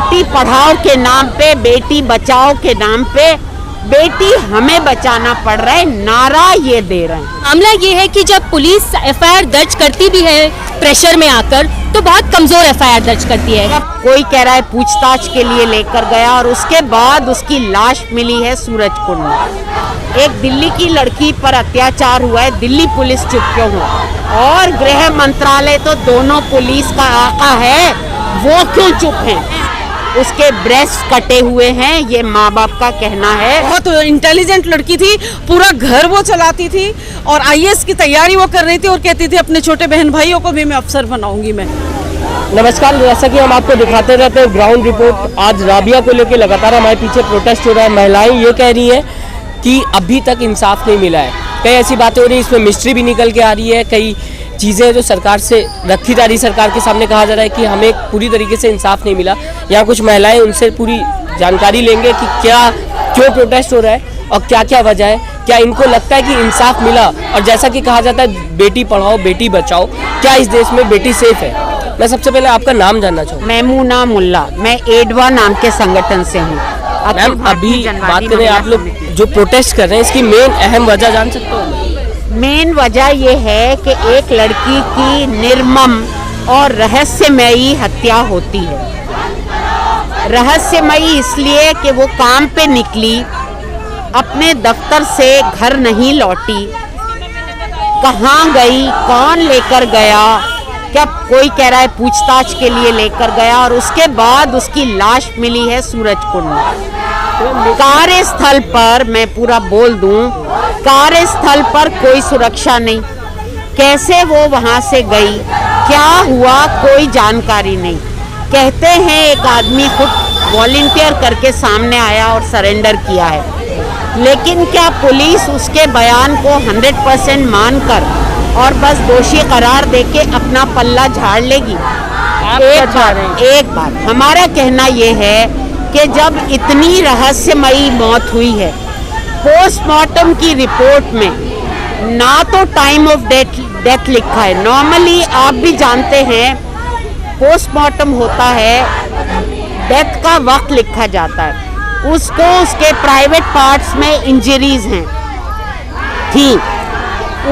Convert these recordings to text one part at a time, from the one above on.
बेटी पढ़ाओ के नाम पे, बेटी बचाओ के नाम पे बेटी हमें बचाना पड़ रहा है नारा ये दे रहे हैं। मामला ये है कि जब पुलिस एफआईआर दर्ज करती भी है प्रेशर में आकर, तो बहुत कमजोर एफआईआर दर्ज करती है। कोई कह रहा है पूछताछ के लिए लेकर गया और उसके बाद उसकी लाश मिली है सूरजकुंड में। एक दिल्ली की लड़की पर अत्याचार हुआ है, दिल्ली पुलिस चुप क्यों हो? और गृह मंत्रालय तो दोनों पुलिस का आका है, वो क्यों चुप हैं? उसके ब्रेस्ट कटे हुए हैं, ये माँ बाप का कहना है। बहुत इंटेलिजेंट लड़की थी, पूरा घर वो चलाती थी और आईएएस की तैयारी वो कर रही थी और कहती थी अपने छोटे बहन भाइयों को भी मैं अफसर बनाऊंगी मैं। नमस्कार, जैसा कि हम आपको दिखाते रहते हैं ग्राउंड रिपोर्ट, आज राबिया को लेकर लगातार हमारे पीछे प्रोटेस्ट हो रहा है। महिलाएं ये कह रही हैं कि अभी तक इंसाफ नहीं मिला है। कई ऐसी बातें हो रही है, इसमें मिस्ट्री भी निकल के आ रही है, कई चीज़ें जो सरकार से रखी जा रही, सरकार के सामने कहा जा रहा है कि हमें पूरी तरीके से इंसाफ नहीं मिला। यहाँ कुछ महिलाएं, उनसे पूरी जानकारी लेंगे कि क्यों प्रोटेस्ट हो रहा है और क्या क्या वजह है, क्या इनको लगता है कि इंसाफ मिला, और जैसा कि कहा जाता है बेटी पढ़ाओ बेटी बचाओ, क्या इस देश में बेटी सेफ है? मैं सबसे पहले आपका नाम जानना चाहूँगा। मैमूना मुल्ला, मैं एडवा नाम के संगठन से हूँ। मैम, अभी बात करें, आप लोग जो प्रोटेस्ट कर रहे हैं, इसकी मेन अहम वजह जान सकते हो? मेन वजह ये है कि एक लड़की की निर्मम और रहस्यमयी हत्या होती है। रहस्यमयी इसलिए कि वो काम पे निकली, अपने दफ्तर से घर नहीं लौटी, कहाँ गई, कौन लेकर गया, क्या कोई कह रहा है पूछताछ के लिए लेकर गया, और उसके बाद उसकी लाश मिली है सूरजकुंड में। कार्यस्थल पर, मैं पूरा बोल दूं, कार्यस्थल पर कोई सुरक्षा नहीं, कैसे वो वहां से गई, क्या हुआ, कोई जानकारी नहीं। कहते हैं एक आदमी खुद वॉलंटियर करके सामने आया और सरेंडर किया है, लेकिन क्या पुलिस उसके बयान को 100% मानकर और बस दोषी करार देके अपना पल्ला झाड़ लेगी? एक बात हमारा कहना ये है कि जब इतनी रहस्यमयी मौत हुई है, पोस्टमार्टम की रिपोर्ट में ना तो टाइम ऑफ डेथ लिखा है। नॉर्मली आप भी जानते हैं पोस्टमार्टम होता है, डेथ का वक्त लिखा जाता है, उसको उसके प्राइवेट पार्ट्स में इंजरीज हैं थी,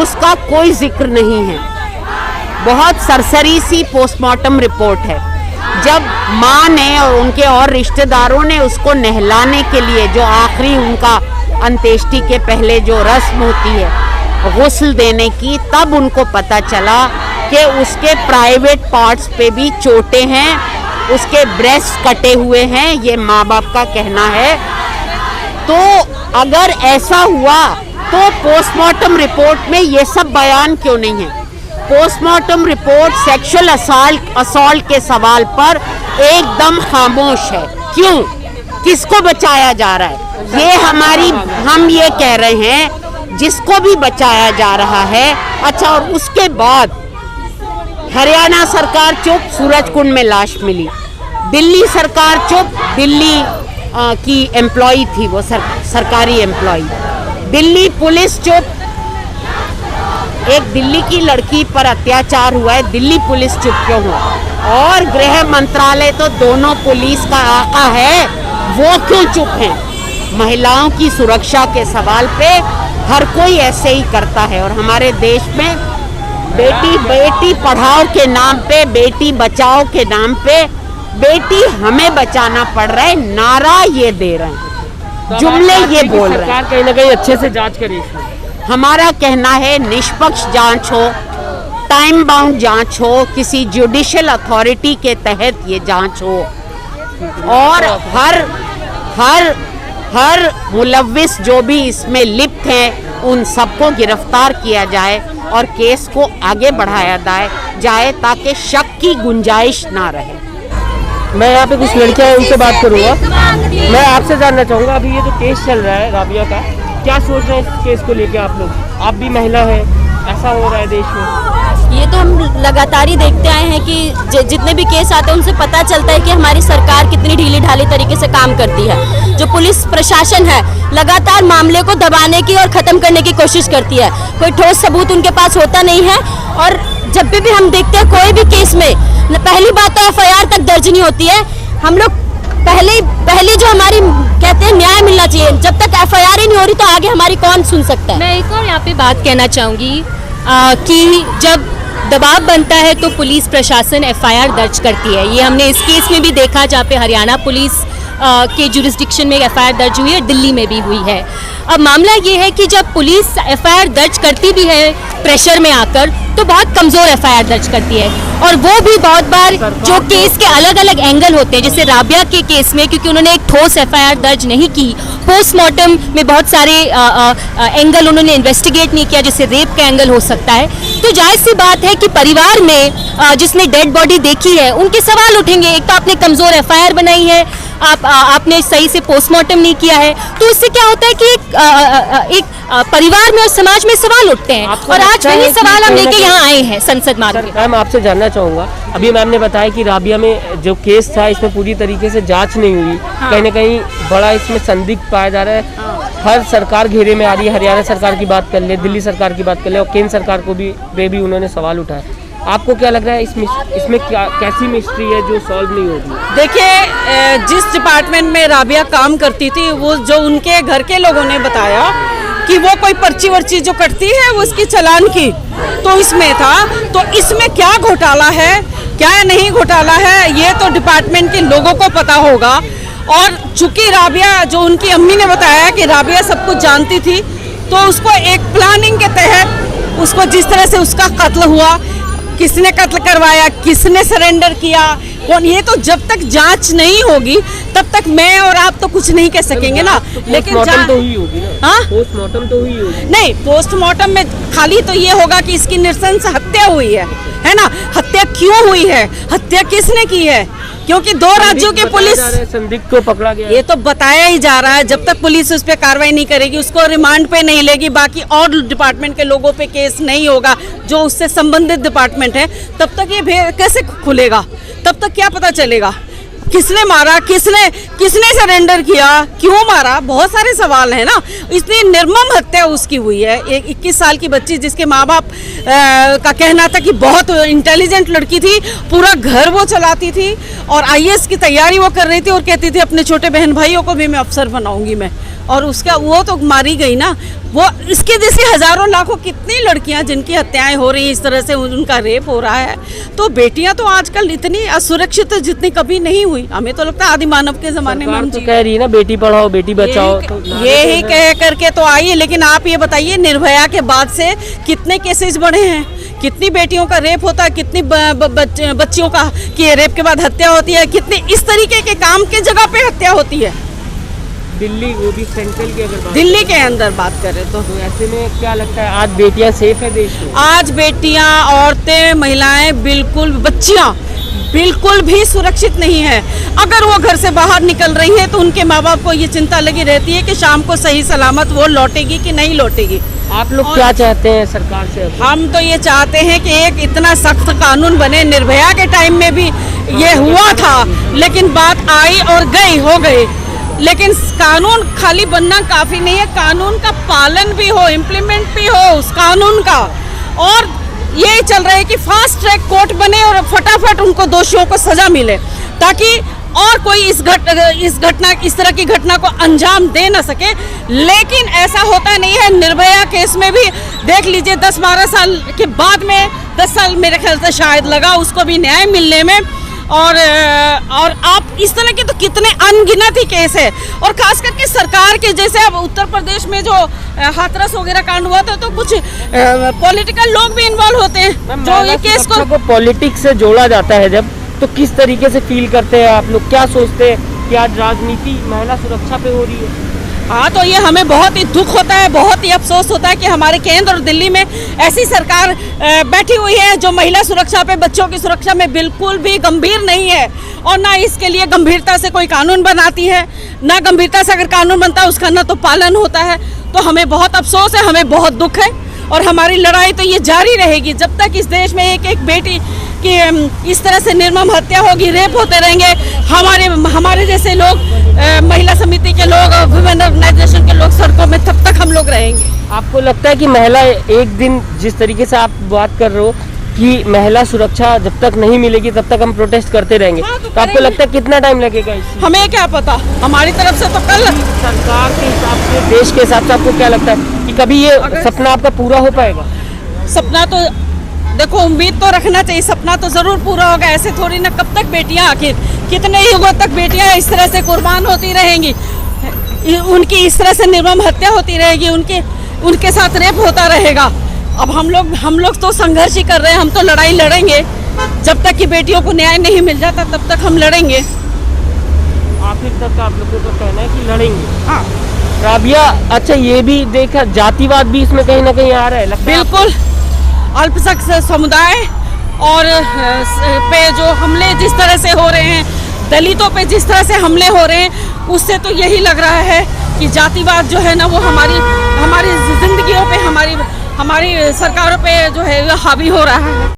उसका कोई जिक्र नहीं है। बहुत सरसरी सी पोस्टमार्टम रिपोर्ट है। जब माँ ने और उनके और रिश्तेदारों ने उसको नहलाने के लिए, जो आखिरी उनका अंत्येष्टि के पहले जो रस्म होती है गुस्ल देने की, तब उनको पता चला कि उसके प्राइवेट पार्ट्स पे भी चोटें हैं, उसके ब्रेस्ट कटे हुए हैं, ये माँ बाप का कहना है। तो अगर ऐसा हुआ तो पोस्टमार्टम रिपोर्ट में ये सब बयान क्यों नहीं है? पोस्टमार्टम रिपोर्ट सेक्सुअल असॉल्ट के सवाल पर एकदम खामोश है। क्यों? किसको बचाया जा रहा है? हम ये कह रहे हैं जिसको भी बचाया जा रहा है। अच्छा, और उसके बाद हरियाणा सरकार चुप, सूरजकुंड में लाश मिली। दिल्ली सरकार चुप, दिल्ली की एम्प्लॉई थी वो, सरकारी एम्प्लॉई। दिल्ली पुलिस चुप, एक दिल्ली की लड़की पर अत्याचार हुआ है, दिल्ली पुलिस चुप क्यों हो? और गृह मंत्रालय तो दोनों पुलिस का आका है, वो क्यों चुप हैं? महिलाओं की सुरक्षा के सवाल पे हर कोई ऐसे ही करता है। और हमारे देश में बेटी पढ़ाओ के नाम पे, बेटी बचाओ के नाम पे बेटी हमें बचाना पड़ रहा है नारा ये दे रहे हैं, जुमले ये बोल रहे हैं। सरकार कहीं ना कहीं अच्छे से जांच करी। हमारा कहना है निष्पक्ष जांच हो, टाइम बाउंड जांच हो, किसी जुडिशियल अथॉरिटी के तहत ये जांच हो, और हर मुलव्विस जो भी इसमें लिप्त हैं उन सबको गिरफ्तार किया जाए और केस को आगे बढ़ाया जाए ताकि शक की गुंजाइश ना रहे। मैं यहाँ पे कुछ लड़कियां हैं, उनसे बात करूँगा। मैं आपसे जानना चाहूँगा, अभी ये जो केस चल रहा है राबिया का, क्या सोच रहे हैं इस केस को लेके आप लोग? आप भी महिला हैं, ऐसा हो रहा है देश में। ये तो हम लगातार ही देखते आए हैं कि जितने भी केस आते हैं उनसे पता चलता है कि हमारी सरकार कितनी ढीली ढाली तरीके से काम करती है। जो पुलिस प्रशासन है लगातार मामले को दबाने की और ख़त्म करने की कोशिश करती है, कोई ठोस सबूत उनके पास होता नहीं है। और जब भी हम देखते हैं कोई भी केस में, पहली बात तो एफआईआर तक दर्ज नहीं होती है। हम लोग पहले जो हमारी कहते हैं न्याय मिलना चाहिए। जब तक एफआईआर ही नहीं हो रही तो आगे हमारी कौन सुन सकता है। मैं एक और यहाँ पे बात कहना चाहूँगी कि जब दबाव बनता है तो पुलिस प्रशासन एफआईआर दर्ज करती है। ये हमने इस केस में भी देखा जहाँ पे हरियाणा पुलिस के जुरिस्डिक्शन में एफआईआर दर्ज हुई है, दिल्ली में भी हुई है। अब मामला ये है कि जब पुलिस एफआईआर दर्ज करती भी है प्रेशर में आकर तो बहुत कमज़ोर एफआईआर दर्ज करती है, और वो भी बहुत बार जो केस के अलग अलग एंगल होते हैं, जैसे राबिया के केस में क्योंकि उन्होंने एक ठोस एफआईआर दर्ज नहीं की, पोस्टमार्टम में बहुत सारे एंगल उन्होंने इन्वेस्टिगेट नहीं किया, जैसे रेप का एंगल हो सकता है, तो जाहिर सी बात है कि परिवार में जिसने डेड बॉडी देखी है उनके सवाल उठेंगे। एक तो आपने कमज़ोर एफआईआर बनाई है, आपने सही से पोस्टमार्टम नहीं किया है, तो इससे क्या होता है कि एक परिवार में और समाज में सवाल उठते हैं, और आज वही सवाल हम लेके यहाँ आए हैं संसद मार्ग में। मैम आपसे जानना चाहूँगा, अभी मैम ने बताया कि राबिया में जो केस था इसमें पूरी तरीके से जांच नहीं हुई, कहीं ना कहीं बड़ा इसमें संदिग्ध पाया जा रहा है। हर सरकार घेरे में आ रही है, हरियाणा सरकार की बात कर ले, दिल्ली सरकार की बात कर ले, और केंद्र सरकार को भी उन्होंने सवाल उठाया। आपको क्या लग रहा है इसमें क्या कैसी मिस्ट्री है जो सॉल्व नहीं होगी? देखिए, जिस डिपार्टमेंट में राबिया काम करती थी, वो जो उनके घर के लोगों ने बताया कि वो कोई पर्ची वर्ची जो कटती है वो उसकी चालान की, तो इसमें था। तो इसमें क्या घोटाला है, क्या नहीं घोटाला है, ये तो डिपार्टमेंट के लोगों को पता होगा। और चूंकि राबिया, जो उनकी अम्मी ने बताया कि राबिया सब कुछ जानती थी, तो उसको एक प्लानिंग के तहत उसको जिस तरह से उसका कत्ल हुआ, किसने कत्ल करवाया, किसने सरेंडर किया, कौन, ये तो जब तक जांच नहीं होगी तब तक मैं और आप तो कुछ नहीं कह सकेंगे ना। लेकिन पोस्टमार्टम तो हुई होगी ना? हाँ, पोस्टमार्टम तो हुई होगी। नहीं, पोस्टमार्टम में खाली तो ये होगा कि इसकी नृशंस हत्या हुई है ना। हत्या क्यों हुई है, हत्या किसने की है, क्योंकि दो राज्यों की पुलिस संदिग्ध को पकड़ा गया, ये तो बताया ही जा रहा है। जब तक पुलिस उस पर कार्रवाई नहीं करेगी, उसको रिमांड पे नहीं लेगी, बाकी और डिपार्टमेंट के लोगों पे केस नहीं होगा जो उससे संबंधित डिपार्टमेंट है, तब तक ये कैसे खुलेगा, तब तक क्या पता चलेगा किसने मारा, किसने सरेंडर किया, क्यों मारा, बहुत सारे सवाल हैं ना। इतनी निर्मम हत्या उसकी हुई है, एक 21 साल की बच्ची जिसके माँ बाप का कहना था कि बहुत इंटेलिजेंट लड़की थी, पूरा घर वो चलाती थी और आईएएस की तैयारी वो कर रही थी, और कहती थी अपने छोटे बहन भाइयों को भी मैं अफसर बनाऊंगी मैं, और उसका वो तो मारी गई ना। वो इसके जैसे हजारों लाखों कितनी लड़कियां जिनकी हत्याएं हो रही हैं, इस तरह से उनका रेप हो रहा है। तो बेटियां तो आजकल इतनी असुरक्षित जितनी कभी नहीं हुई। हमें तो लगता है आदि मानव के जमाने में हम तो कह रही है ना बेटी पढ़ाओ बेटी बचाओ, यही कह करके तो आई है। लेकिन आप ये बताइए, निर्भया के बाद से कितने केसेस बढ़े हैं, कितनी बेटियों का रेप होता है, कितनी बच्चियों का कि रेप के बाद हत्या होती है, कितनी इस तरीके के काम के जगह पे हत्या होती है। दिल्ली, वो भी सेंट्रल की अगर दिल्ली के अंदर बात करें तो ऐसे में क्या लगता है आज बेटियां सेफ है देश में? आज बेटियां, औरतें, महिलाएं, बिल्कुल बच्चियां बिल्कुल भी सुरक्षित नहीं है। अगर वो घर से बाहर निकल रही है तो उनके माँ बाप को ये चिंता लगी रहती है कि शाम को सही सलामत वो लौटेगी कि नहीं लौटेगी। आप लोग क्या चाहते हैं सरकार से? हम तो ये चाहते हैं कि एक इतना सख्त कानून बने। निर्भया के टाइम में भी ये हुआ था, लेकिन बात आई और गई, हो गई। लेकिन कानून खाली बनना काफ़ी नहीं है, कानून का पालन भी हो, इम्प्लीमेंट भी हो उस कानून का। और ये चल रहा है कि फास्ट ट्रैक कोर्ट बने और फटाफट उनको दोषियों को सजा मिले, ताकि और कोई इस तरह की घटना को अंजाम दे ना सके। लेकिन ऐसा होता नहीं है। निर्भया केस में भी देख लीजिए, 10-12 साल के बाद में, 10 साल मेरे ख्याल से शायद लगा उसको भी न्याय मिलने में। और आप इस तरह के तो कितने अनगिनत ही केस है। और खास करके सरकार के, जैसे अब उत्तर प्रदेश में जो हाथरस वगैरह कांड हुआ था, तो कुछ पॉलिटिकल लोग भी इन्वॉल्व होते हैं जो ये केस को पॉलिटिक्स से जोड़ा जाता है जब, तो किस तरीके से फील करते हैं आप लोग? क्या सोचते हैं कि आज राजनीति महिला सुरक्षा पे हो रही है? हाँ, तो ये हमें बहुत ही दुख होता है, बहुत ही अफसोस होता है कि हमारे केंद्र और दिल्ली में ऐसी सरकार बैठी हुई है जो महिला सुरक्षा पे, बच्चों की सुरक्षा में बिल्कुल भी गंभीर नहीं है, और ना इसके लिए गंभीरता से कोई कानून बनाती है, ना गंभीरता से अगर कानून बनता है उसका ना तो पालन होता है। तो हमें बहुत अफसोस है, हमें बहुत दुख है, और हमारी लड़ाई तो ये जारी रहेगी जब तक इस देश में एक एक बेटी की इस तरह से निर्मम हत्या होगी, रेप होते रहेंगे। हमारे जैसे लोग, महिला समिति के लोग, वुमेन ऑर्गेनाइजेशन के लोग सड़कों में, तब तक हम लोग रहेंगे। आपको लगता है कि महिला एक दिन, जिस तरीके से आप बात कर रहे हो कि महिला सुरक्षा जब तक नहीं मिलेगी तब तक हम प्रोटेस्ट करते रहेंगे। हाँ, तो तो आपको करेंगे। लगता है कितना टाइम लगेगा इस हमें क्या पता, हमारी तरफ से तो कल सरकार के हिसाब से, देश के हिसाब से आपको क्या लगता है कि कभी ये सपना आपका पूरा हो पाएगा? सपना तो देखो, उम्मीद तो रखना चाहिए, सपना तो जरूर पूरा होगा। ऐसे थोड़ी ना, कब तक बेटियां, आखिर कितने युगों तक बेटियां इस तरह से कुर्बान होती रहेंगी, उनकी इस तरह से निर्मम हत्या होती रहेगी, उनके साथ रेप होता रहेगा। अब हम लोग तो संघर्ष ही कर रहे हैं, हम तो लड़ाई लड़ेंगे जब तक कि बेटियों को न्याय नहीं मिल जाता, तब तक हम लड़ेंगे। आखिर तक आप लोगों का कहना है कि लड़ेंगे। हाँ राबिया, अच्छा ये भी देखा, जातिवाद भी इसमें कहीं ना कहीं आ रहा है, लगता है आपको? बिल्कुल, अल्पसंख्यक समुदाय और पे जो हमले जिस तरह से हो रहे हैं, दलितों पे जिस तरह से हमले हो रहे हैं, उससे तो यही लग रहा है कि जातिवाद जो है ना, वो हमारी जिंदगियों पे, हमारी सरकारों पे जो है हावी हो रहा है।